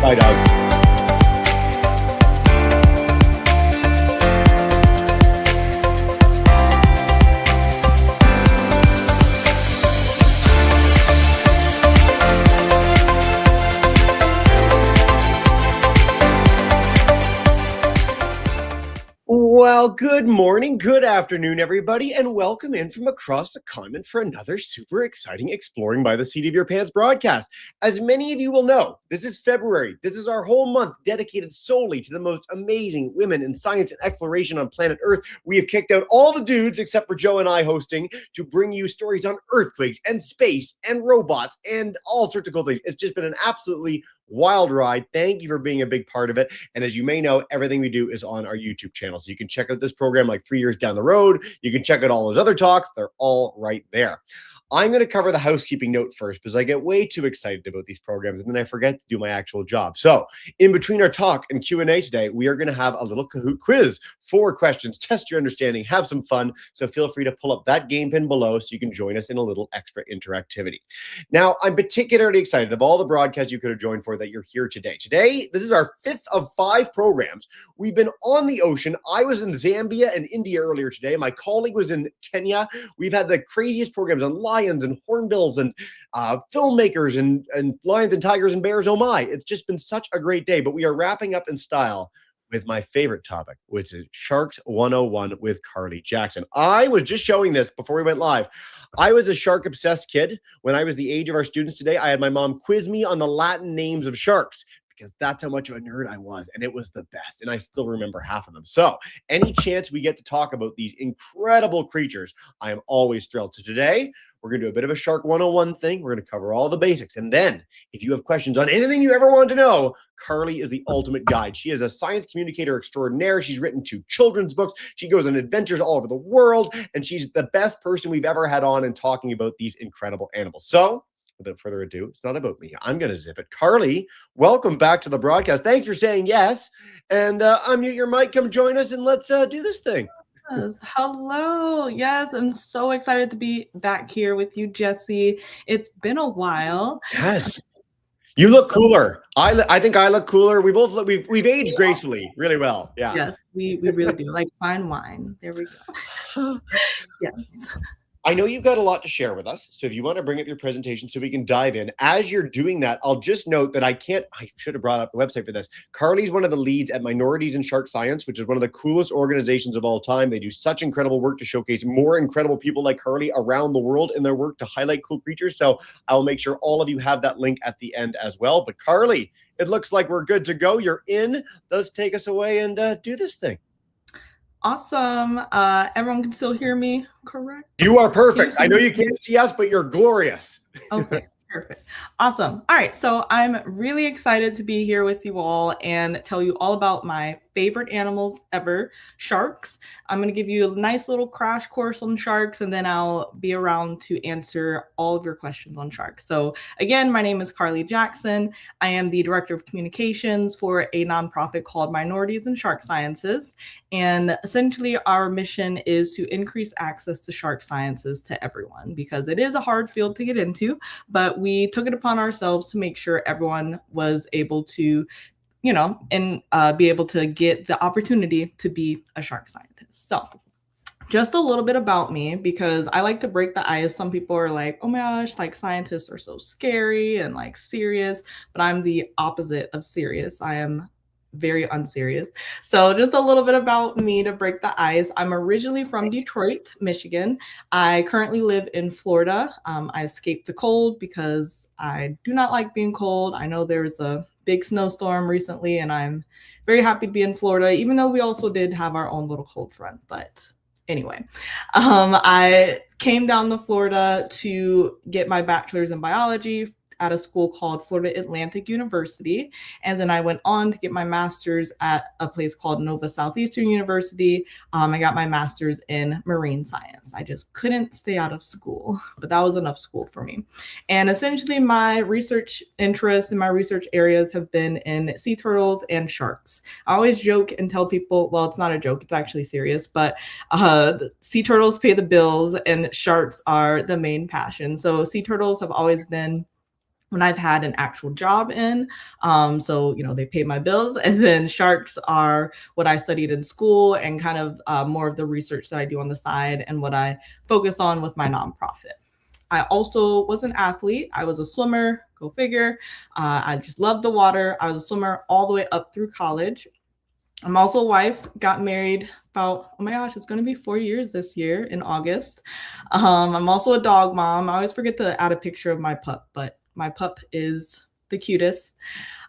Bye, dog. Well, good morning, good afternoon, everybody, and welcome in from across the continent for another super exciting Exploring by the Seat of Your Pants broadcast. As many of you will know, this is February. This is our whole month dedicated solely to the most amazing women in science and exploration on planet Earth. We have kicked out all the dudes, except for Joe and I hosting, to bring you stories on earthquakes and space and robots and all sorts of cool things. It's just been an absolutely wild ride. Thank you for being a big part of it. And as you may know, everything we do is on our YouTube channel. So you can check out this program like 3 years down the road. You can check out all those other talks. They're all right there. I'm going to cover the housekeeping note first because I get way too excited about these programs and then I forget to do my actual job. So in between our talk and Q&A today, we are going to have a little Kahoot quiz. 4 questions, test your understanding, have some fun. So feel free to pull up that game pin below so you can join us in a little extra interactivity. Now, I'm particularly excited of all the broadcasts you could have joined for that you're here today. Today, this is our 5th of 5 programs. We've been on the ocean. I was in Zambia and India earlier today. My colleague was in Kenya. We've had the craziest programs on lions and hornbills and filmmakers and lions and tigers and bears. Oh my, it's just been such a great day. But we are wrapping up in style with my favorite topic, which is Sharks 101 with Carlee Jackson. I was just showing this before we went live. I was a shark-obsessed kid. When I was the age of our students today, I had my mom quiz me on the Latin names of sharks because that's how much of a nerd I was, and it was the best, and I still remember half of them. So any chance we get to talk about these incredible creatures, I am always thrilled. So today, we're going to do a bit of a Shark 101 thing. We're going to cover all the basics. And then if you have questions on anything you ever wanted to know, Carlee is the ultimate guide. She is a science communicator extraordinaire. She's written 2 children's books. She goes on adventures all over the world. And she's the best person we've ever had on in talking about these incredible animals. So without further ado, it's not about me. I'm going to zip it. Carlee, welcome back to the broadcast. Thanks for saying yes. And unmute your mic. Come join us and let's do this thing. Yes. Hello. Yes, I'm so excited to be back here with you, Jesse. It's been a while. Yes. You look cooler. I think I look cooler. We both look, we've aged gracefully really well. Yeah. Yes, we really do. Like fine wine. There we go. Yes. I know you've got a lot to share with us. So if you want to bring up your presentation so we can dive in. As you're doing that, I'll just note that I should have brought up the website for this. Carlee's one of the leads at Minorities in Shark Science, which is one of the coolest organizations of all time. They do such incredible work to showcase more incredible people like Carlee around the world in their work to highlight cool creatures. So I'll make sure all of you have that link at the end as well. But Carlee, it looks like we're good to go. You're in. Let's take us away and do this thing. Awesome. Everyone can still hear me, correct? You are perfect. I know you can't see us, but you're glorious. Okay. Perfect. Awesome. All right. So I'm really excited to be here with you all and tell you all about my favorite animals ever, sharks. I'm going to give you a nice little crash course on sharks, and then I'll be around to answer all of your questions on sharks. So again, my name is Carlee Jackson. I am the Director of Communications for a nonprofit called Minorities in Shark Sciences. And essentially our mission is to increase access to shark sciences to everyone because it is a hard field to get into, but we took it upon ourselves to make sure everyone was able to, and be able to get the opportunity to be a shark scientist. So just a little bit about me, because I like to break the ice. Some people are like, oh my gosh, like scientists are so scary and like serious, but I'm the opposite of serious. I am very unserious. So just a little bit about me to break the ice. I'm originally from Detroit, Michigan. I currently live in Florida. I escaped the cold because I do not like being cold. I know there's a big snowstorm recently, and I'm very happy to be in Florida, even though we also did have our own little cold front. But anyway, I came down to Florida to get my bachelor's in biology at a school called Florida Atlantic University. And then I went on to get my master's at a place called Nova Southeastern University. I got my master's in marine science. I just couldn't stay out of school, but that was enough school for me. And essentially my research interests and my research areas have been in sea turtles and sharks. I always joke and tell people, well, it's not a joke, it's actually serious, but sea turtles pay the bills and sharks are the main passion. So sea turtles have always been when I've had an actual job in. So, they pay my bills. And then sharks are what I studied in school and kind of more of the research that I do on the side and what I focus on with my nonprofit. I also was an athlete. I was a swimmer, go figure. I just loved the water. I was a swimmer all the way up through college. I'm also a wife, got married about, oh my gosh, it's going to be 4 years this year in August. I'm also a dog mom. I always forget to add a picture of my pup, but my pup is the cutest.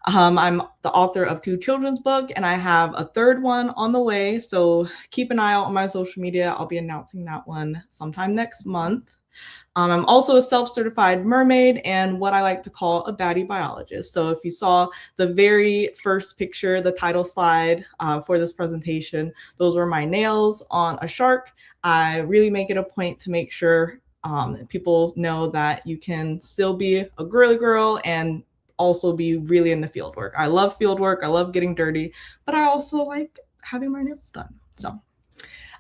I'm the author of 2 children's books, and I have a 3rd one on the way. So keep an eye out on my social media. I'll be announcing that one sometime next month. I'm also a self-certified mermaid and what I like to call a baddie biologist. So if you saw the very first picture, the title slide for this presentation, those were my nails on a shark. I really make it a point to make sure people know that you can still be a girly girl and also be really into field work. I love field work. I love getting dirty, but I also like having my nails done. So.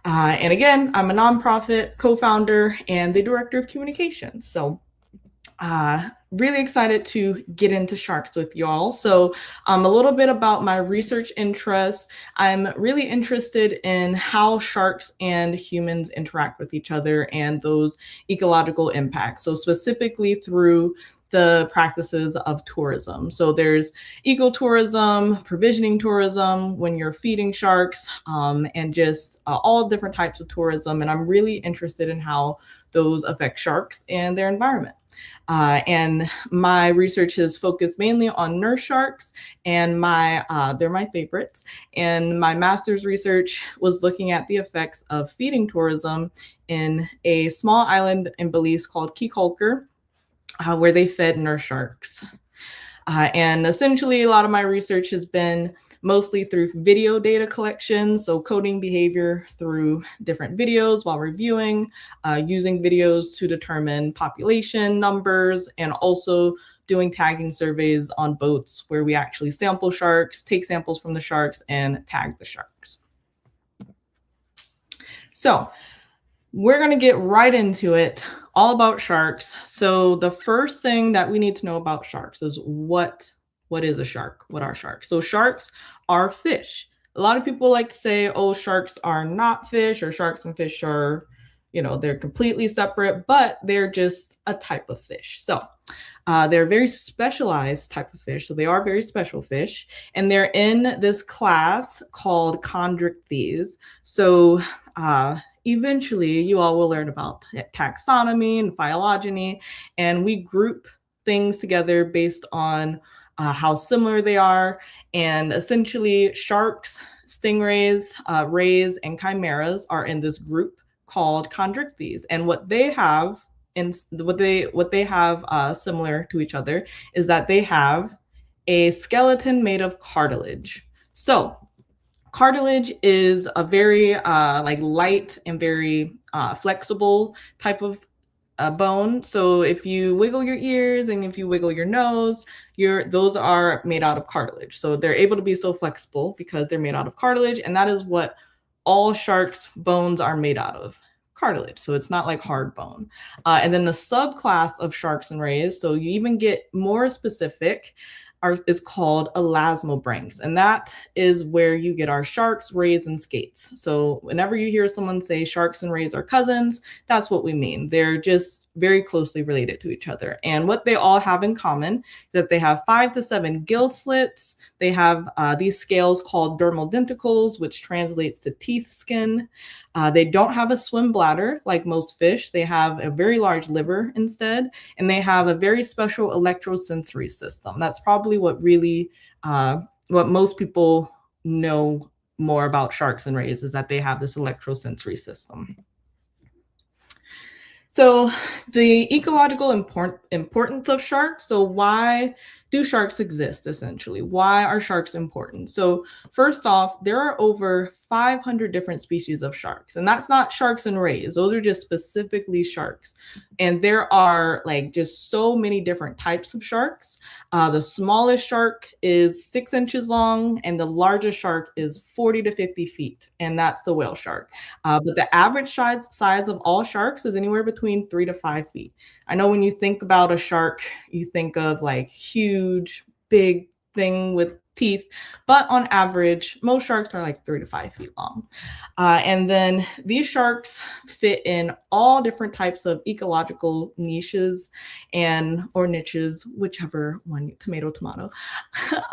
And again, I'm a nonprofit co-founder and the director of communications. So really excited to get into sharks with y'all. So a little bit about my research interests. I'm really interested in how sharks and humans interact with each other and those ecological impacts. So specifically through the practices of tourism. So there's ecotourism, provisioning tourism, when you're feeding sharks, and just all different types of tourism. And I'm really interested in how those affect sharks and their environment. And my research is focused mainly on nurse sharks, and they're my favorites. And my master's research was looking at the effects of feeding tourism in a small island in Belize called Kikolker, where they fed nurse sharks. And essentially, a lot of my research has been mostly through video data collection, so coding behavior through different videos while reviewing, using videos to determine population numbers, and also doing tagging surveys on boats where we actually sample sharks, take samples from the sharks, and tag the sharks. So we're going to get right into it, all about sharks. So the first thing that we need to know about sharks is what is a shark? What are sharks? So sharks are fish. A lot of people like to say, oh, sharks are not fish, or sharks and fish are, they're completely separate, but they're just a type of fish. So they're a very specialized type of fish. So they are very special fish, and they're in this class called chondrichthyes. So eventually, you all will learn about taxonomy and phylogeny, and we group things together based on how similar they are. And essentially, sharks, stingrays, rays, and chimeras are in this group called chondrichthyes. And what they have similar to each other is that they have a skeleton made of cartilage. So cartilage is a very light and very flexible type of bone. So if you wiggle your ears and if you wiggle your nose, those are made out of cartilage. So they're able to be so flexible because they're made out of cartilage, and that is what all sharks' bones are made out of. Cartilage. So it's not like hard bone. And then the subclass of sharks and rays, so you even get more specific, is called elasmobranchs. And that is where you get our sharks, rays, and skates. So whenever you hear someone say sharks and rays are cousins, that's what we mean. They're just very closely related to each other. And what they all have in common is that they have 5 to 7 gill slits. They have these scales called dermal denticles, which translates to teeth skin. They don't have a swim bladder like most fish. They have a very large liver instead, and they have a very special electrosensory system. That's probably what most people know more about sharks and rays, is that they have this electrosensory system. So the ecological importance of sharks. So why do sharks exist, essentially? Why are sharks important? So first off, there are over 500 different species of sharks, and that's not sharks and rays. Those are just specifically sharks. And there are just so many different types of sharks. The smallest shark is 6 inches long, and the largest shark is 40 to 50 feet, and that's the whale shark. But the average size of all sharks is anywhere between 3 to 5 5 feet. I know when you think about a shark, you think of like huge, big thing with teeth, but on average, most sharks are like 3 to 5 feet long. And then these sharks fit in all different types of ecological niches or niches, whichever one, tomato, tomato.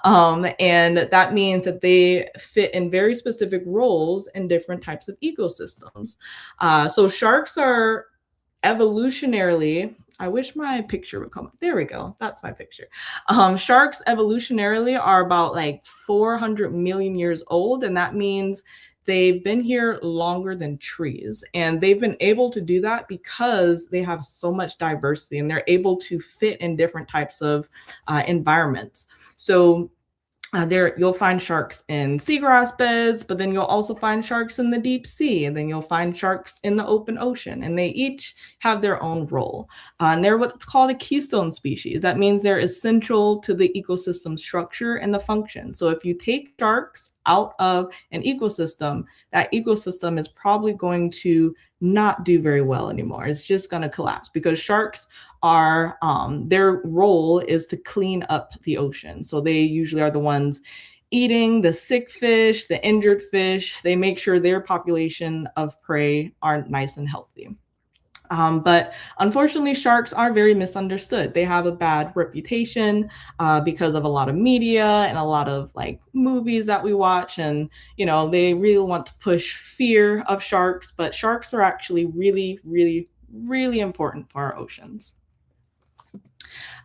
And that means that they fit in very specific roles in different types of ecosystems. So sharks are evolutionarily, I wish my picture would come up. There we go. That's my picture. Sharks evolutionarily are about like 400 million years old. And that means they've been here longer than trees. And they've been able to do that because they have so much diversity and they're able to fit in different types of environments. So there you'll find sharks in seagrass beds, but then you'll also find sharks in the deep sea, and then you'll find sharks in the open ocean, and they each have their own role. And they're what's called a keystone species. That means they're essential to the ecosystem structure and the function. So if you take sharks out of an ecosystem, that ecosystem is probably going to not do very well anymore. It's just going to collapse because sharks are their role is to clean up the ocean. So they usually are the ones eating the sick fish, the injured fish. They make sure their population of prey are nice and healthy. But unfortunately, sharks are very misunderstood. They have a bad reputation because of a lot of media and a lot of like movies that we watch. And, they really want to push fear of sharks, but sharks are actually really, really, really important for our oceans.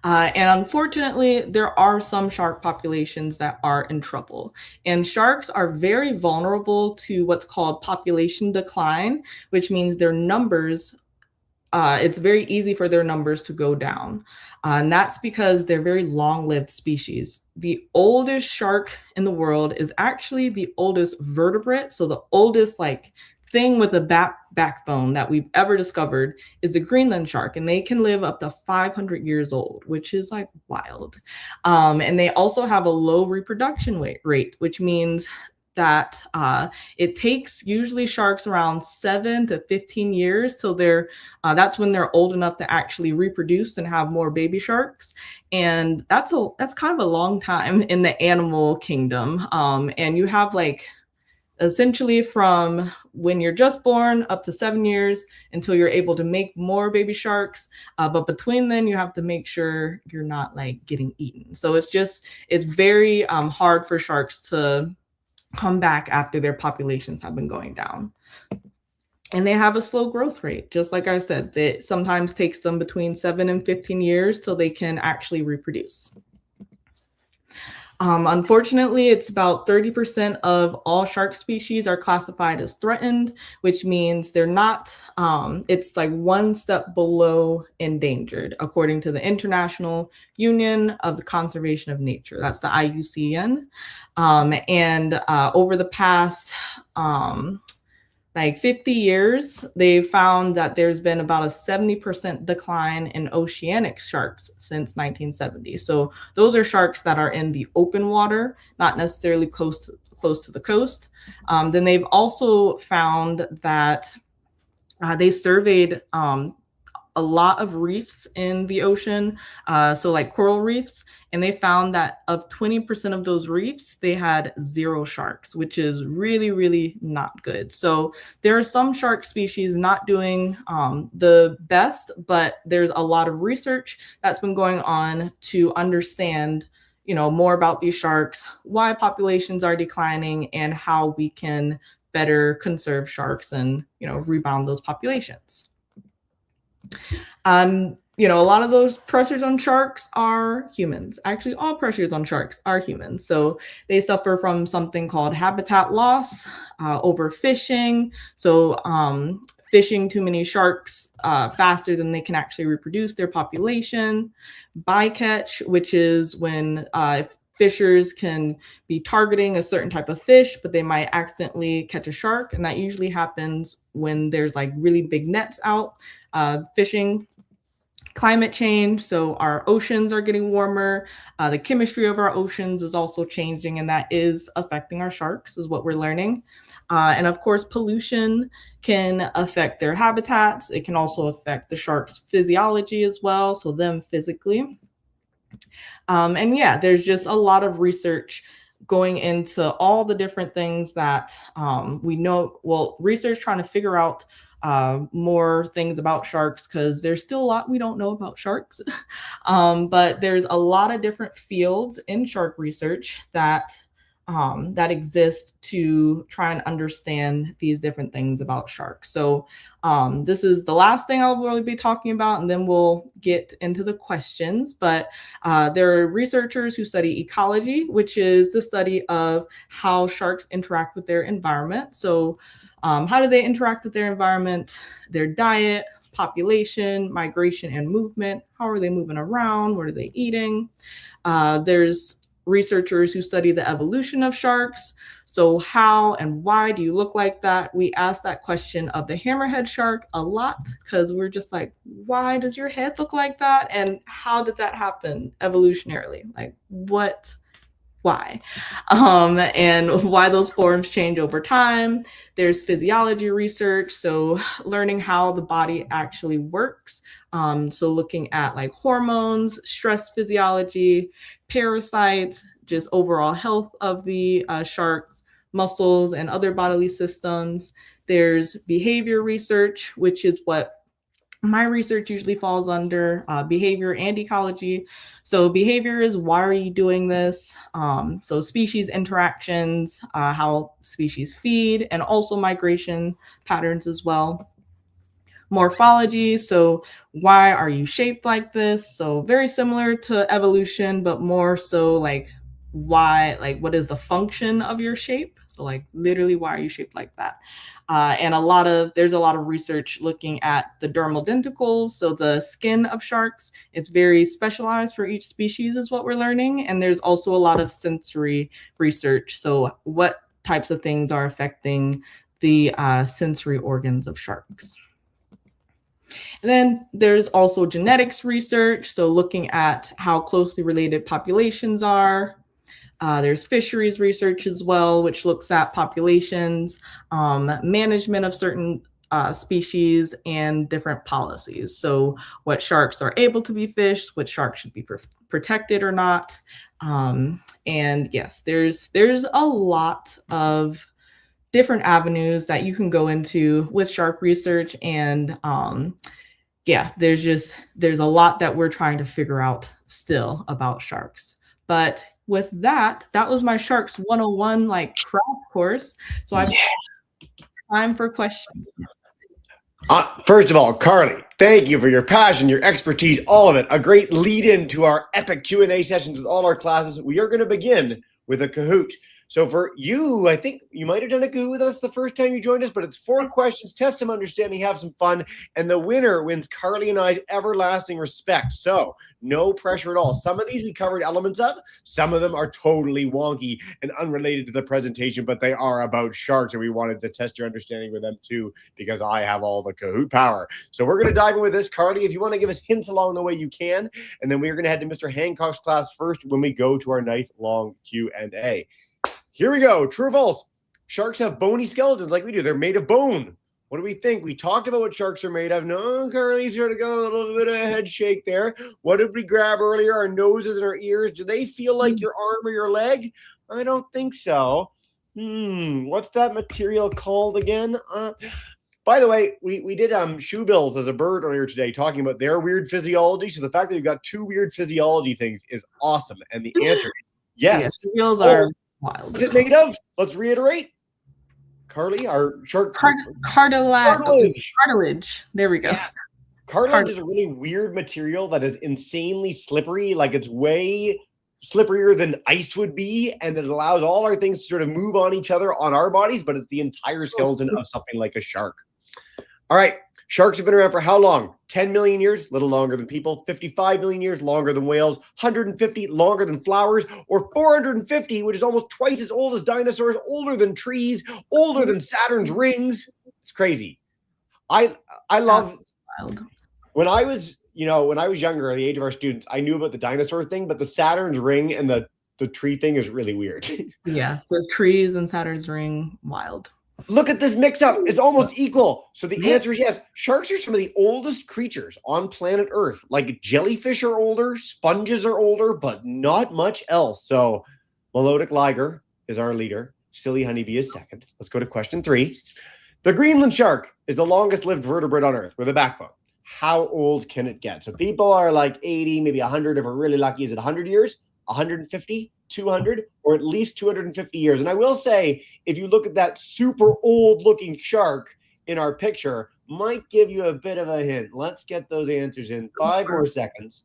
And unfortunately, there are some shark populations that are in trouble. And sharks are very vulnerable to what's called population decline, which means their numbers it's very easy for their numbers to go down. And that's because they're very long-lived species. The oldest shark in the world is actually the oldest vertebrate. So the oldest thing with a backbone that we've ever discovered is the Greenland shark. And they can live up to 500 years old, which is wild. And they also have a low reproduction rate, which means that it takes usually sharks around 7 to 15 years till that's when they're old enough to actually reproduce and have more baby sharks. And that's kind of a long time in the animal kingdom. And you have essentially from when you're just born up to 7 years until you're able to make more baby sharks. But between then, you have to make sure you're not getting eaten. So it's very hard for sharks to come back after their populations have been going down. And they have a slow growth rate. Just like I said, that sometimes takes them between 7 and 15 years till they can actually reproduce. Unfortunately, it's about 30% of all shark species are classified as threatened, which means they're not, it's one step below endangered, according to the International Union of the Conservation of Nature. That's the IUCN. And over the past 50 years, they've found that there's been about a 70% decline in oceanic sharks since 1970. So those are sharks that are in the open water, not necessarily close to the coast. Then they've also found that they surveyed a lot of reefs in the ocean, so coral reefs, and they found that of 20% of those reefs, they had 0 sharks, which is really, really not good. So there are some shark species not doing the best, but there's a lot of research that's been going on to understand more about these sharks, why populations are declining, and how we can better conserve sharks and rebound those populations. A lot of those pressures on sharks are humans. Actually, all pressures on sharks are humans. So they suffer from something called habitat loss, overfishing. So fishing too many sharks faster than they can actually reproduce their population. Bycatch, which is when fishers can be targeting a certain type of fish, but they might accidentally catch a shark. And that usually happens when there's really big nets out fishing. Climate change. So our oceans are getting warmer. The chemistry of our oceans is also changing, and that is affecting our sharks, is what we're learning. And of course, pollution can affect their habitats. It can also affect the shark's physiology as well, so them physically. And yeah, there's just a lot of research going into all the different things that we know. Well, research trying to figure out more things about sharks, because there's still a lot we don't know about sharks. But there's a lot of different fields in shark research that exist to try and understand these different things about sharks. So this is the last thing I'll really be talking about, and then we'll get into the questions. But there are researchers who study ecology, which is the study of how sharks interact with their environment. So how do they interact with their environment, their diet, population, migration, and movement? How are they moving around? What are they eating? There's researchers who study the evolution of sharks. So how and why do you look like that? We ask that question of the hammerhead shark a lot, because we're just like, why does your head look like that? And how did that happen evolutionarily? Like, why? And why those forms change over time. There's physiology research, so learning how the body actually works. So looking at like hormones, stress physiology, parasites, just overall health of the shark's muscles and other bodily systems. There's behavior research, which is what my research usually falls under, behavior and ecology. So behavior is, why are you doing this? So species interactions, how species feed, and also migration patterns as well. Morphology, so why are you shaped like this? So very similar to evolution, but more so like, why, like, what is the function of your shape? So like literally, why are you shaped like that? And there's a lot of research looking at the dermal denticles, so the skin of sharks. It's very specialized for each species is what we're learning. And there's also a lot of sensory research. So what types of things are affecting the sensory organs of sharks? And then there's also genetics research, so looking at how closely related populations are. There's fisheries research as well, which looks at populations, management of certain species, and different policies. So what sharks are able to be fished, what sharks should be protected or not. And yes, there's a lot of different avenues that you can go into with shark research. And yeah, there's a lot that we're trying to figure out still about sharks. But with that was my Sharks 101 like crash course. So I've time for questions. First of all, Carlee, thank you for your passion, your expertise, all of it. A great lead in to our epic Q&A sessions with all our classes. We are going to begin with a Kahoot. So for you, I think you might have done a Kahoot with us the first time you joined us, but it's 4 questions, test some understanding, have some fun, and the winner wins Carlee and I's everlasting respect. So no pressure at all. Some of these we covered elements of. Some of them are totally wonky and unrelated to the presentation, but they are about sharks, and we wanted to test your understanding with them too, because I have all the Kahoot power. So we're going to dive in with this. Carlee, if you want to give us hints along the way, you can. And then we're going to head to Mr. Hancock's class first when we go to our nice long Q&A. Here we go. True or false? Sharks have bony skeletons like we do. They're made of bone. What do we think? We talked about what sharks are made of. No, Carlee's sort of got a little bit of a head shake there. What did we grab earlier? Our noses and our ears. Do they feel like your arm or your leg? I don't think so. What's that material called again? By the way, we did shoebills as a bird earlier today talking about their weird physiology. So the fact that you've got 2 weird physiology things is awesome. And the answer is yes. Shoebills are wild. What's it made of? Let's reiterate. Carlee, our shark cartilage. There we go. Yeah. Cartilage is a really weird material that is insanely slippery. Like it's way slipperier than ice would be, and it allows all our things to sort of move on each other on our bodies, but it's the entire skeleton of something like a shark. All right. Sharks have been around for how long? 10 million years, a little longer than people. 55 million years, longer than whales. 150, longer than flowers. Or 450, which is almost twice as old as dinosaurs, older than trees, older than Saturn's rings. It's crazy. I love, when I was younger, at the age of our students, I knew about the dinosaur thing, but the Saturn's ring and the tree thing is really weird. Yeah, the trees and Saturn's ring, wild. Look at this mix-up. It's almost equal. So the answer is yes. Sharks are some of the oldest creatures on planet Earth. Like jellyfish are older, sponges are older, but not much else. So melodic liger is our leader. Silly honeybee is second. Let's go to question 3. The Greenland shark is the longest-lived vertebrate on Earth with a backbone. How old can it get? So people are like 80, maybe 100 if we're really lucky. Is it 100 years, 150, 200, or at least 250 years? And I will say, if you look at that super old-looking shark in our picture, might give you a bit of a hint. Let's get those answers in 5 more seconds.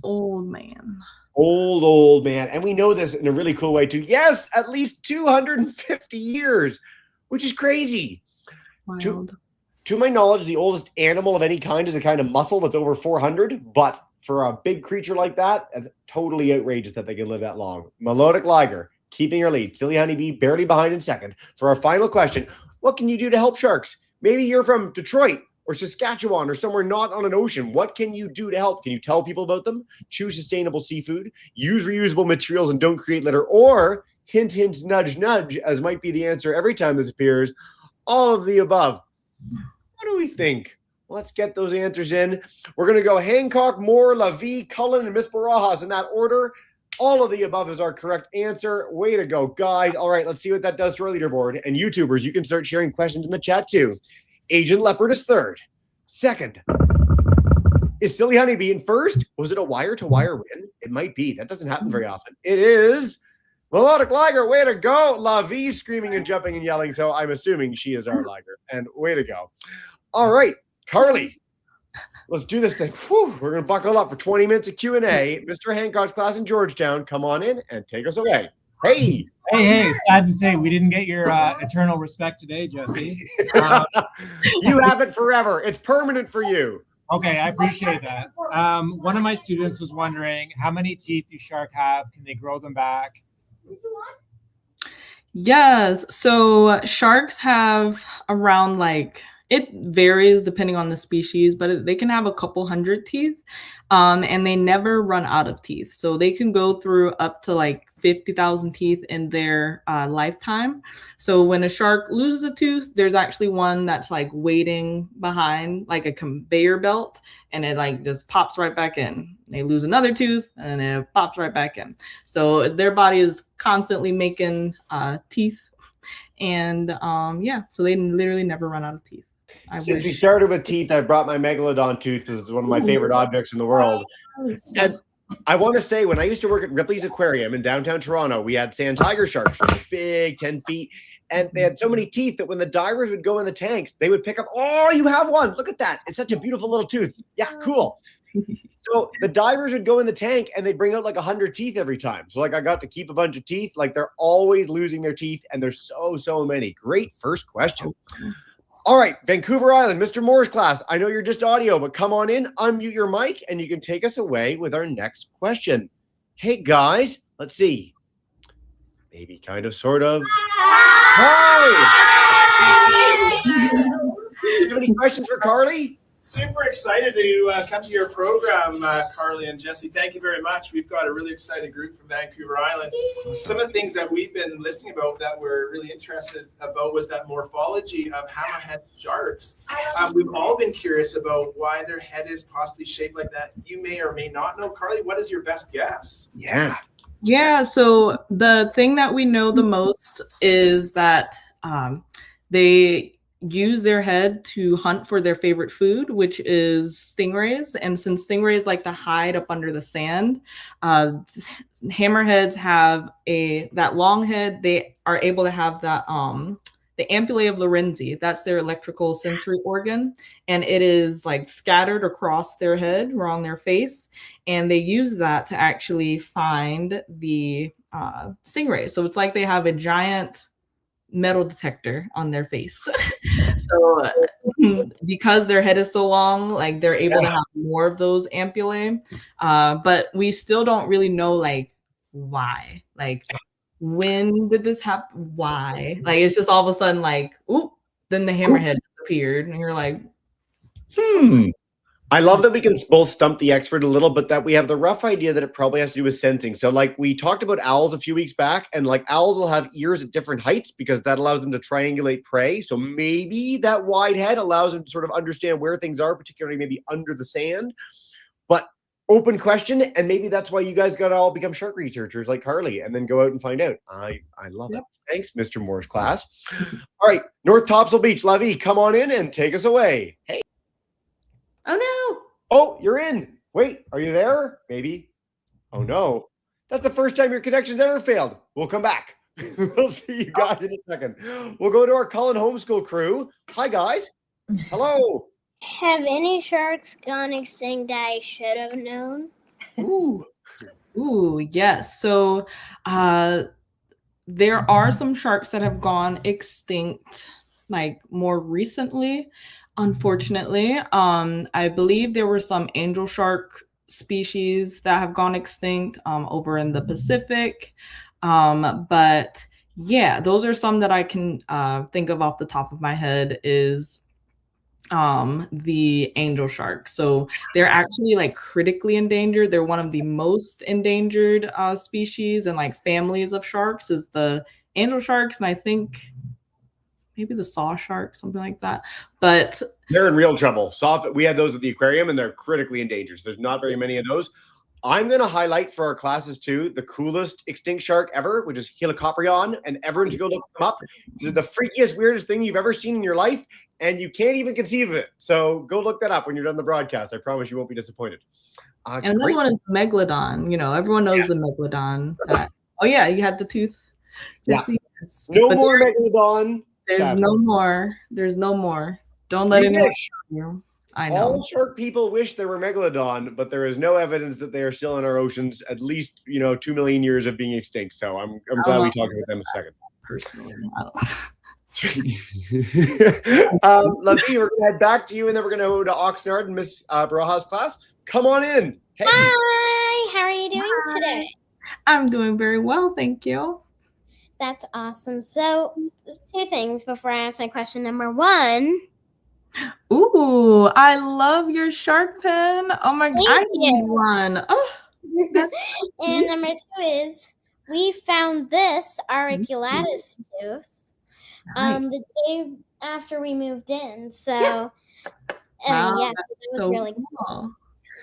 Old man. Old man. And we know this in a really cool way too. Yes, at least 250 years, which is crazy. To my knowledge, the oldest animal of any kind is a kind of mussel that's over 400. But for a big creature like that, it's totally outrageous that they can live that long. Melodic liger, keeping your lead. Silly honeybee, barely behind in second. For our final question, what can you do to help sharks? Maybe you're from Detroit or Saskatchewan or somewhere not on an ocean. What can you do to help? Can you tell people about them? Choose sustainable seafood, use reusable materials, and don't create litter. Or hint, hint, nudge, nudge, as might be the answer every time this appears. All of the above. What do we think? Let's get those answers in. We're going to go Hancock, Moore, LaVie, Cullen, and Miss Barajas in that order. All of the above is our correct answer. Way to go, guys. All right, let's see what that does to our leaderboard. And YouTubers, you can start sharing questions in the chat too. Agent Leopard is third. Second, is Silly Honeybee in first? Was it a wire-to-wire win? It might be. That doesn't happen very often. It is Melodic Liger. Way to go. LaVie screaming and jumping and yelling. So I'm assuming she is our Liger. And way to go. All right, Carlee, let's do this thing. Whew, we're going to buckle up for 20 minutes of Q&A. Mr. Hancock's class in Georgetown, come on in and take us away. Hey. Hey, sad to say we didn't get your eternal respect today, Jesse. You have it forever. It's permanent for you. Okay, I appreciate that. One of my students was wondering, how many teeth do shark have? Can they grow them back? Yes, so sharks have around it varies depending on the species, but they can have a couple hundred teeth, and they never run out of teeth. So they can go through up to 50,000 teeth in their lifetime. So when a shark loses a tooth, there's actually one that's waiting behind like a conveyor belt, and it just pops right back in. They lose another tooth and it pops right back in. So their body is constantly making teeth, and so they literally never run out of teeth. Since we started with teeth, I brought my megalodon tooth because it's one of my favorite objects in the world. And I want to say, when I used to work at Ripley's Aquarium in downtown Toronto, we had sand tiger sharks, big, 10 feet. And they had so many teeth that when the divers would go in the tanks, they would pick up, oh, you have one. Look at that. It's such a beautiful little tooth. Yeah, cool. So the divers would go in the tank and they'd bring out 100 teeth every time. So I got to keep a bunch of teeth. They're always losing their teeth. And there's so many. Great first question. All right, Vancouver Island, Mr. Moore's class. I know you're just audio, but come on in, unmute your mic, and you can take us away with our next question. Hey, guys, let's see. Maybe kind of, sort of. Hi! Do you have any questions for Carlee? Super excited to come to your program, Carlee and Jesse. Thank you very much. We've got a really excited group from Vancouver Island. Some of the things that we've been listening about that we're really interested about was that morphology of hammerhead sharks. We've all been curious about why their head is possibly shaped like that. You may or may not know. Carlee, what is your best guess? Yeah, so the thing that we know the most is that they use their head to hunt for their favorite food, which is stingrays. And since stingrays like to hide up under the sand, hammerheads have that long head. They are able to have that the ampullae of Lorenzi. That's their electrical sensory organ, and it is scattered across their head or on their face, and they use that to actually find the stingray. So it's like they have a giant metal detector on their face. So because their head is so long, they're able to have more of those ampullae, but we still don't really know why. When did this happen? Why? It's just all of a sudden oop, then the hammerhead appeared, and you're I love that we can both stump the expert a little, but that we have the rough idea that it probably has to do with sensing. So like we talked about owls a few weeks back, and like owls will have ears at different heights because that allows them to triangulate prey. So maybe that wide head allows them to sort of understand where things are, particularly maybe under the sand. But open question, and maybe that's why you guys got to all become shark researchers like Carlee and then go out and find out. I love it. Thanks, Mr. Moore's class. All right, North Topsail Beach, Lovey, come on in and take us away. Hey. Oh no. Oh, you're in. Wait, are you there? Maybe. Oh no. That's the first time your connection's ever failed. We'll come back. We'll see you guys in a second. We'll go to our Cullen Homeschool crew. Hi, guys. Hello. Have any sharks gone extinct I should have known? Ooh, yes. So there are some sharks that have gone extinct like more recently. Unfortunately, I believe there were some angel shark species that have gone extinct over in the Pacific. But yeah, those are some that I can think of off the top of my head is the angel shark. So they're actually like critically endangered. They're one of the most endangered species and like families of sharks is the angel sharks. And I think maybe the saw shark, something like that. But they're in real trouble. We had those at the aquarium and they're critically endangered. So there's not very many of those. I'm going to highlight for our classes too, the coolest extinct shark ever, which is Helicoprion, and everyone should go look them up. They're the freakiest, weirdest thing you've ever seen in your life, and you can't even conceive of it. So go look that up when you're done the broadcast. I promise you won't be disappointed. And another one is Megalodon. You know, everyone knows the Megalodon. Oh yeah, you had the tooth. Yeah. No but more Megalodon. There's no more. There's no more. Don't let anyone you. I know. All shark people wish there were Megalodon, but there is no evidence that they are still in our oceans, at least, 2 million years of being extinct. So I'm glad we talked about them a second. Personally, Lovey, we're going to head back to you, and then we're going to go to Oxnard and Miss Baraja's class. Come on in. Hey. Hi. How are you doing today? I'm doing very well, thank you. That's awesome. So there's two things before I ask my question. Number one. Ooh, I love your shark pen. Oh my God, I need one. Oh. And number two is we found this auriculatus tooth the day after we moved in. So yes, it was really cool.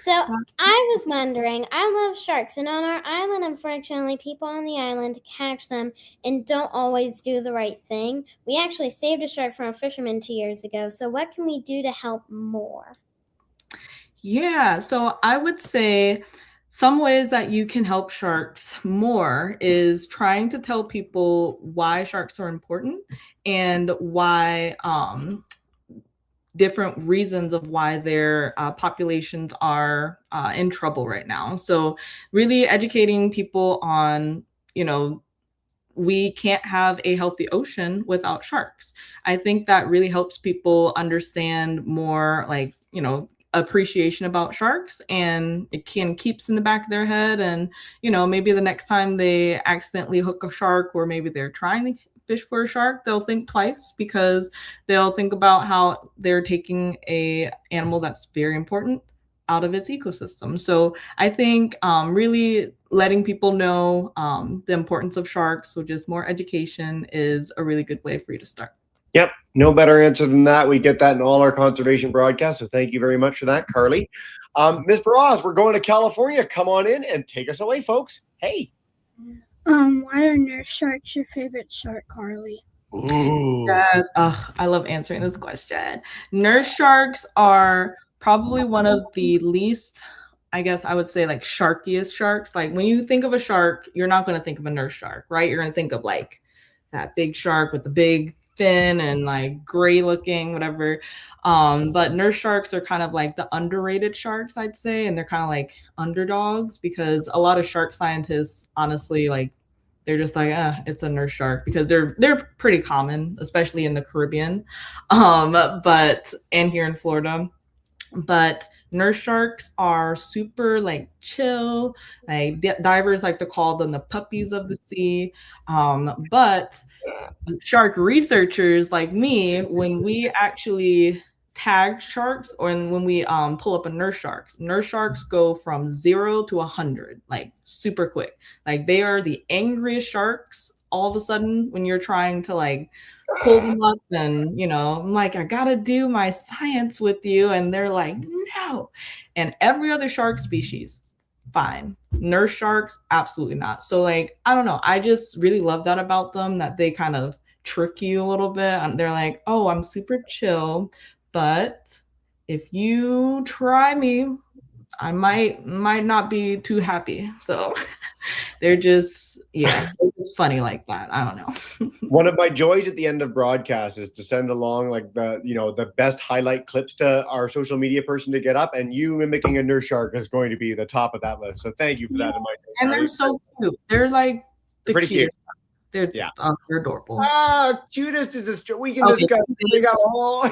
So I was wondering, I love sharks, and on our island, unfortunately, people on the island catch them and don't always do the right thing. We actually saved a shark from a fisherman 2 years ago. So what can we do to help more? Yeah, so I would say some ways that you can help sharks more is trying to tell people why sharks are important and why different reasons of why their populations are in trouble right now. So really educating people on, we can't have a healthy ocean without sharks. I think that really helps people understand more appreciation about sharks, and it keeps in the back of their head. And, maybe the next time they accidentally hook a shark, or maybe they're trying to fish for a shark, they'll think twice because they'll think about how they're taking a animal that's very important out of its ecosystem. So I think really letting people know the importance of sharks, so just more education is a really good way for you to start. Yep, no better answer than that. We get that in all our conservation broadcasts. So thank you very much for that, Carlee. Ms. Baraz, we're going to California. Come on in and take us away, folks. Hey. Why are nurse sharks your favorite shark, Carlee? Ooh. Yes. I love answering this question. Nurse sharks are probably one of the least, I guess I would say, like sharkiest sharks. Like when you think of a shark, you're not going to think of a nurse shark, right? You're going to think of like that big shark with the big fin and like gray looking, whatever. But nurse sharks are kind of like the underrated sharks, I'd say. And they're kind of like underdogs because a lot of shark scientists, honestly, like they're just like, it's a nurse shark because they're pretty common, especially in the Caribbean, and here in Florida. But nurse sharks are super like chill. Like divers like to call them the puppies of the sea. But shark researchers like me, when we actually tag sharks, or when we pull up a nurse sharks go from 0 to 100 like super quick. Like they are the angriest sharks all of a sudden when you're trying to like pull them up, and I'm like, I gotta do my science with you, and they're like, no. And every other shark species, fine. Nurse sharks, absolutely not. So like, I don't know, I just really love that about them, that they kind of trick you a little bit. And they're like, oh, I'm super chill, but if you try me, I might not be too happy. So they're just funny like that. I don't know. One of my joys at the end of broadcasts is to send along like the best highlight clips to our social media person to get up, and you mimicking a nurse shark is going to be the top of that list. So thank you for that. And they're so cute. They're like pretty cute. They're adorable. Cutest is we can discuss. We got all.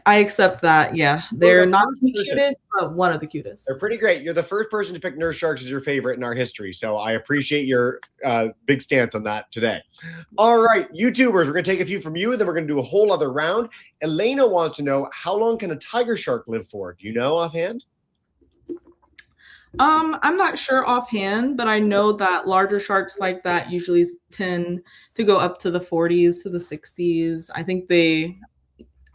I accept that. Yeah, they're not the cutest, but one of the cutest. They're pretty great. You're the first person to pick nurse sharks as your favorite in our history, so I appreciate your big stance on that today. All right, YouTubers, we're gonna take a few from you, and then we're gonna do a whole other round. Elena wants to know, how long can a tiger shark live for? Do you know offhand? I'm not sure offhand, but I know that larger sharks like that usually tend to go up to the 40s to the 60s. I think they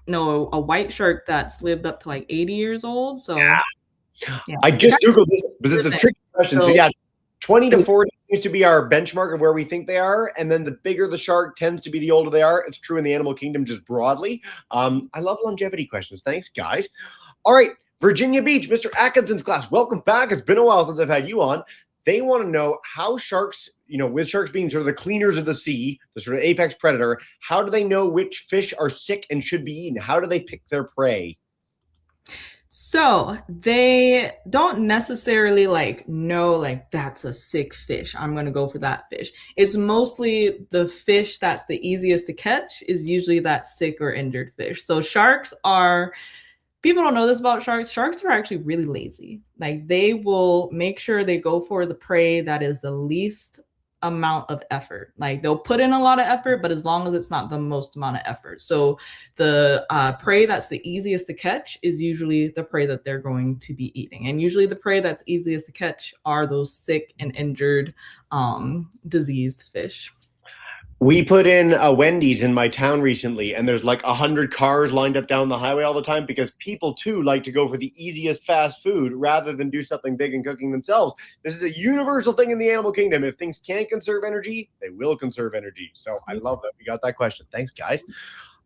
know a white shark that's lived up to like 80 years old. So yeah. I just Googled this because it's a tricky question. So yeah, 20 to 40 seems to be our benchmark of where we think they are. And then the bigger the shark tends to be the older they are. It's true in the animal kingdom just broadly. I love longevity questions. Thanks, guys. All right. Virginia Beach, Mr. Atkinson's class, welcome back. It's been a while since I've had you on. They want to know how sharks, with sharks being sort of the cleaners of the sea, the sort of apex predator, how do they know which fish are sick and should be eaten? How do they pick their prey? So they don't necessarily know that's a sick fish, I'm going to go for that fish. It's mostly the fish that's the easiest to catch is usually that sick or injured fish. So people don't know this about sharks. Sharks are actually really lazy. Like they will make sure they go for the prey that is the least amount of effort. Like they'll put in a lot of effort, but as long as it's not the most amount of effort. So the prey that's the easiest to catch is usually the prey that they're going to be eating. And usually the prey that's easiest to catch are those sick and injured, diseased fish. We put in a Wendy's in my town recently, and there's like 100 cars lined up down the highway all the time because people too like to go for the easiest fast food rather than do something big and cooking themselves. This is a universal thing in the animal kingdom. If things can't conserve energy, they will conserve energy. So I love that we got that question. Thanks, guys.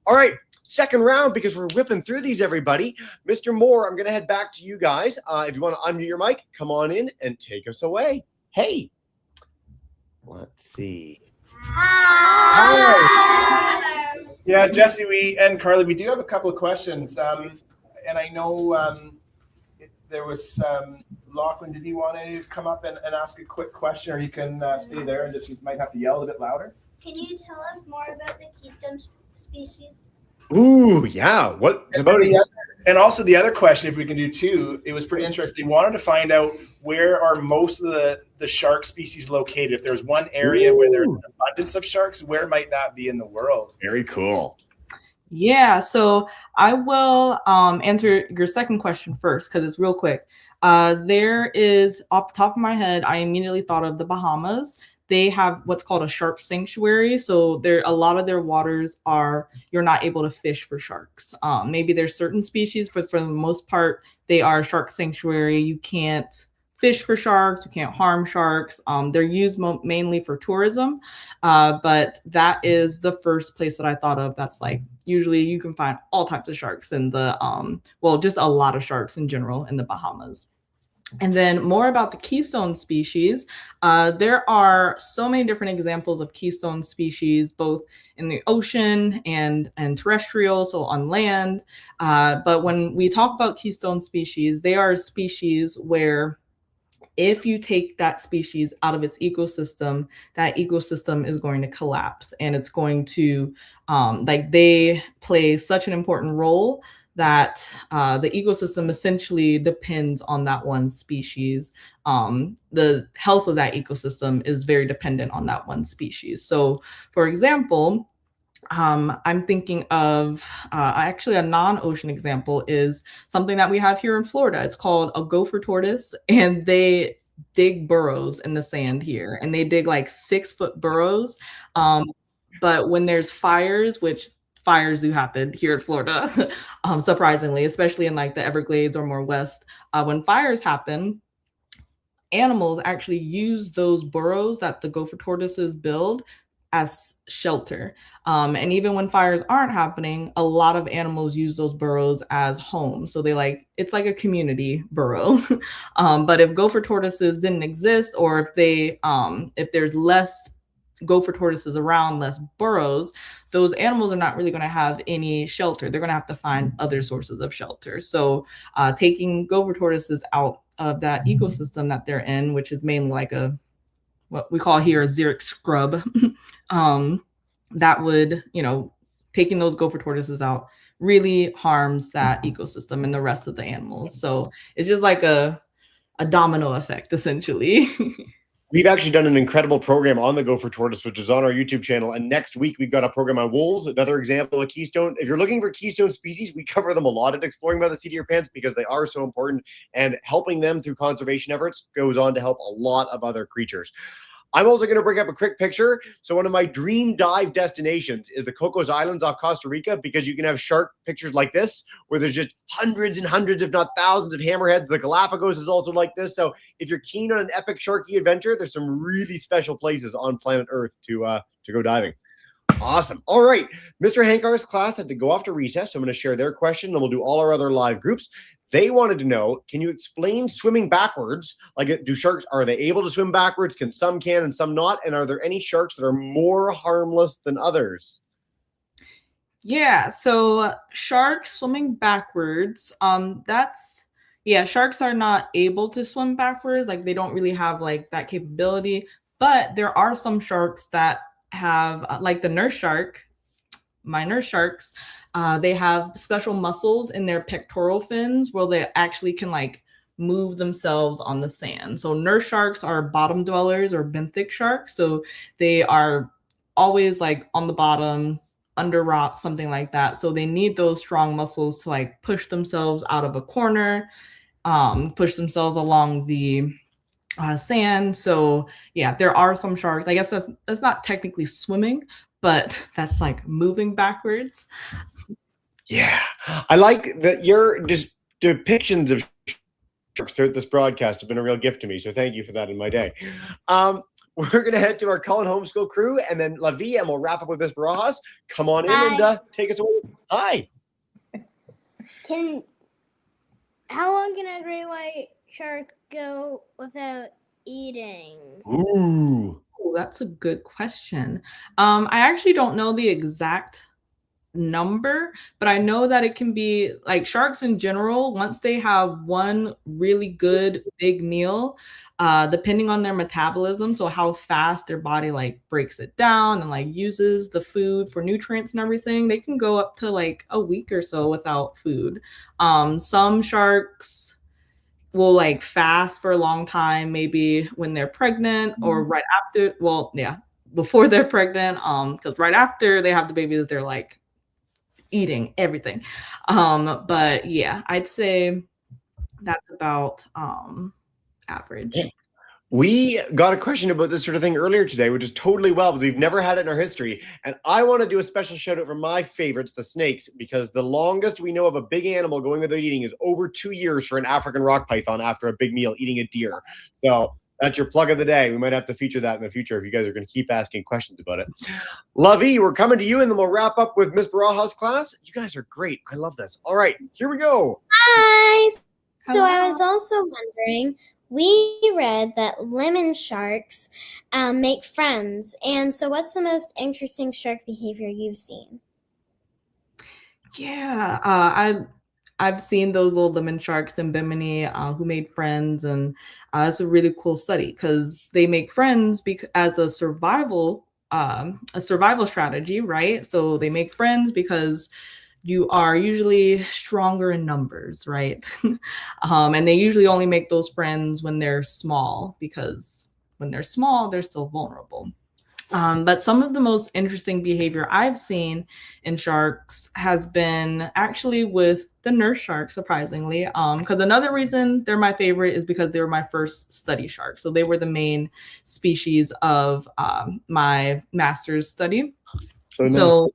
All right, second round, because we're whipping through these, everybody. Mr. Moore, I'm going to head back to you guys. If you want to unmute your mic, come on in and take us away. Hey, let's see. Hi. Yeah, Jesse, and Carlee, we do have a couple of questions. And I know there was Lachlan, did you want to come up and ask a quick question, or you can stay there and you might have to yell a bit louder? Can you tell us more about the keystone species? Ooh, yeah. What about it? And also the other question, if we can do too, it was pretty interesting. We wanted to find out where are most of the shark species located. If there's one area where there's an abundance of sharks, where might that be in the world? Very cool. Yeah, so I will answer your second question first because it's real quick. There is, off the top of my head, I immediately thought of the Bahamas. They have what's called a shark sanctuary. So a lot of their waters you're not able to fish for sharks. Maybe there's certain species, but for the most part, they are a shark sanctuary. You can't fish for sharks. You can't harm sharks. They're used mainly for tourism. But that is the first place that I thought of. That's like, usually you can find all types of sharks in just a lot of sharks in general in the Bahamas. And then more about the keystone species. There are so many different examples of keystone species, both in the ocean and terrestrial, so on land. But when we talk about keystone species, they are species where if you take that species out of its ecosystem, that ecosystem is going to collapse, and it's going to, they play such an important role that the ecosystem essentially depends on that one species. The health of that ecosystem is very dependent on that one species. So, for example, I'm thinking of actually a non-ocean example is something that we have here in Florida. It's called a gopher tortoise, and they dig burrows in the sand here, and they dig like 6-foot burrows. But when there's fires, which fires do happen here in Florida, surprisingly, especially in like the Everglades or more west, when fires happen, animals actually use those burrows that the gopher tortoises build as shelter. And even when fires aren't happening, a lot of animals use those burrows as homes. So it's like a community burrow. But if gopher tortoises didn't exist, or if there's less gopher tortoises around, less burrows, those animals are not really going to have any shelter. They're going to have to find other sources of shelter. So taking gopher tortoises out of that ecosystem that they're in, which is mainly like what we call here a xeric scrub, that would, taking those gopher tortoises out really harms that ecosystem and the rest of the animals. So it's just like a domino effect, essentially. We've actually done an incredible program on the gopher tortoise, which is on our YouTube channel. And next week, we've got a program on wolves, another example of keystone. If you're looking for keystone species, we cover them a lot at Exploring by the Seat of Your Pants because they are so important. And helping them through conservation efforts goes on to help a lot of other creatures. I'm also going to bring up a quick picture. So one of my dream dive destinations is the Cocos Islands off Costa Rica, because you can have shark pictures like this, where there's just hundreds and hundreds, if not thousands, of hammerheads. The Galapagos is also like this. So if you're keen on an epic sharky adventure, there's some really special places on planet Earth to go diving. Awesome. All right. Mr. Hankar's class had to go off to recess, so I'm going to share their question, and we'll do all our other live groups. They wanted to know, can you explain swimming backwards? Like, do sharks, are they able to swim backwards? Some can and some not? And are there any sharks that are more harmless than others? Yeah, so sharks swimming backwards, sharks are not able to swim backwards. Like, they don't really have like that capability, but there are some sharks that have, like the nurse shark, my nurse sharks, they have special muscles in their pectoral fins where they actually can like move themselves on the sand. So nurse sharks are bottom dwellers or benthic sharks. So they are always like on the bottom, under rock, something like that. So they need those strong muscles to like push themselves out of a corner, push themselves along the sand. So yeah, there are some sharks. I guess that's not technically swimming, but that's like moving backwards. Yeah, I like that your depictions of sharks throughout this broadcast have been a real gift to me. So thank you for that in my day. We're going to head to our Cullen Homeschool crew, and then La Vie, and we'll wrap up with Miss Barajas. Come on in and take us away. Hi. How long can a great white shark go without eating? Ooh, that's a good question. I actually don't know the exact number, but I know that it can be like sharks in general, once they have one really good big meal, depending on their metabolism, so how fast their body like breaks it down and like uses the food for nutrients and everything, they can go up to like a week or so without food. Some sharks will like fast for a long time, maybe when they're pregnant or right after, before they're pregnant, because right after they have the babies, they're like eating everything. But yeah, I'd say that's about average. Yeah. We got a question about this sort of thing earlier today, which is totally well, because we've never had it in our history. And I want to do a special shout out for my favorites, the snakes, because the longest we know of a big animal going without eating is over 2 years for an African rock python after a big meal, eating a deer. So that's your plug of the day. We might have to feature that in the future if you guys are going to keep asking questions about it. La Vie, we're coming to you, and then we'll wrap up with Miss Barajas' class. You guys are great. I love this. All right, here we go. Hi. Hello. So I was also wondering, we read that lemon sharks make friends. And so what's the most interesting shark behavior you've seen? Yeah, I've seen those little lemon sharks in Bimini who made friends, and it's a really cool study because they make friends as a survival strategy, right? So they make friends because you are usually stronger in numbers, right? And they usually only make those friends when they're small, because when they're small, they're still vulnerable. But some of the most interesting behavior I've seen in sharks has been actually with the nurse shark, surprisingly. Because another reason they're my favorite is because they were my first study shark. So they were the main species of my master's study. So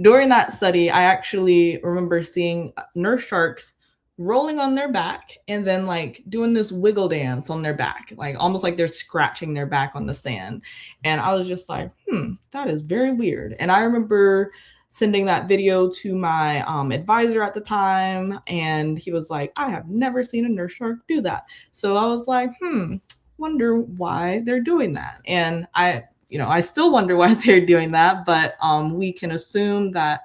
during that study, I actually remember seeing nurse sharks rolling on their back and then like doing this wiggle dance on their back, like almost like they're scratching their back on the sand. And I was just like, that is very weird. And I remember sending that video to my advisor at the time, and he was like, I have never seen a nurse shark do that. So I was like, wonder why they're doing that. And I still wonder why they're doing that, but we can assume that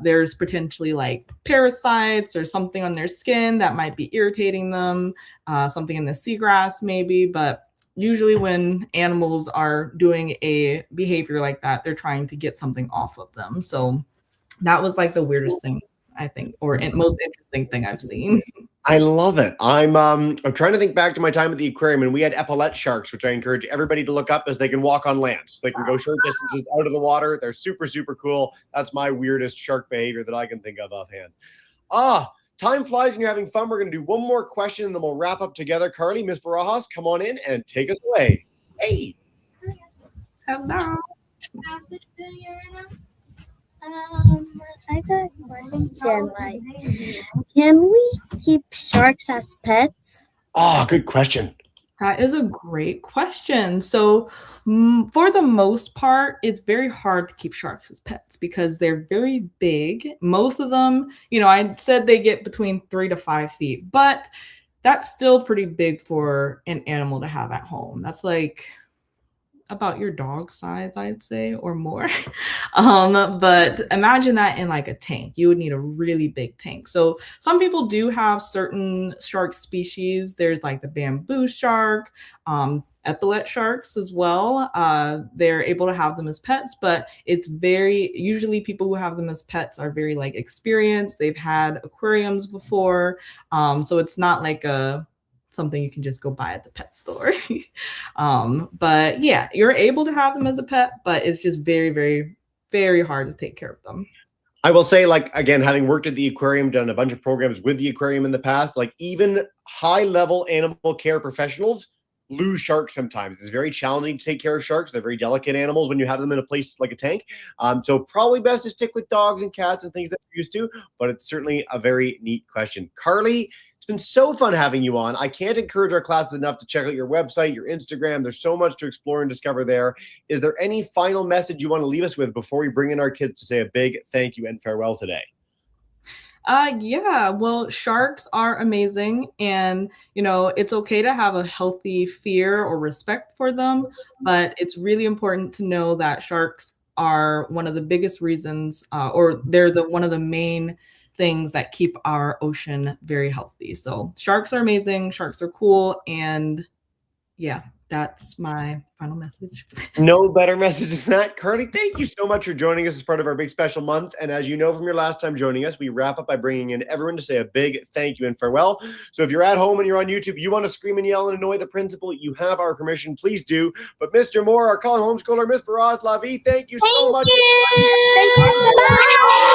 there's potentially like parasites or something on their skin that might be irritating them, something in the seagrass maybe. But usually when animals are doing a behavior like that, they're trying to get something off of them. So that was like the weirdest thing, I think, or most interesting thing I've seen. I love it. I'm trying to think back to my time at the aquarium, and we had epaulette sharks, which I encourage everybody to look up as they can walk on land. So they can go short distances out of the water. They're super, super cool. That's my weirdest shark behavior that I can think of offhand. Time flies and you're having fun. We're going to do one more question and then we'll wrap up together. Carlee, Miss Barajas, come on in and take us away. Hey. Hello. I got a question. Like, can we keep sharks as pets? Good question. That is a great question. So for the most part, it's very hard to keep sharks as pets because they're very big. Most of them, I said they get between 3 to 5 feet, but that's still pretty big for an animal to have at home. That's like about your dog size, I'd say, or more. But imagine that in like a tank. You would need a really big tank. So some people do have certain shark species. There's like the bamboo shark, epaulette sharks as well. They're able to have them as pets, but it's usually people who have them as pets are very like experienced. They've had aquariums before. So it's not like something you can just go buy at the pet store. But yeah, you're able to have them as a pet, but it's just very, very, very hard to take care of them. I will say, like, again, having worked at the aquarium, done a bunch of programs with the aquarium in the past, like even high-level animal care professionals lose sharks sometimes. It's very challenging to take care of sharks. They're very delicate animals when you have them in a place like a tank. So probably best to stick with dogs and cats and things that we're used to, but it's certainly a very neat question. Carlee, it's been so fun having you on. I can't encourage our classes enough to check out your website, your Instagram. There's so much to explore and discover there. Is there any final message you want to leave us with before we bring in our kids to say a big thank you and farewell today? Yeah, well, sharks are amazing, and it's okay to have a healthy fear or respect for them, but it's really important to know that sharks are one of the biggest reasons, or they're one of the main things that keep our ocean very healthy. So sharks are amazing, sharks are cool, and yeah, that's my final message. No better message than that. Carlee, thank you so much for joining us as part of our big special month. And as you know from your last time joining us, we wrap up by bringing in everyone to say a big thank you and farewell. So if you're at home and you're on YouTube, you want to scream and yell and annoy the principal, you have our permission, please do. But Mr. Moore, our calling homeschooler, Miss Baraz Lavi, thank you so much. Thank you so much.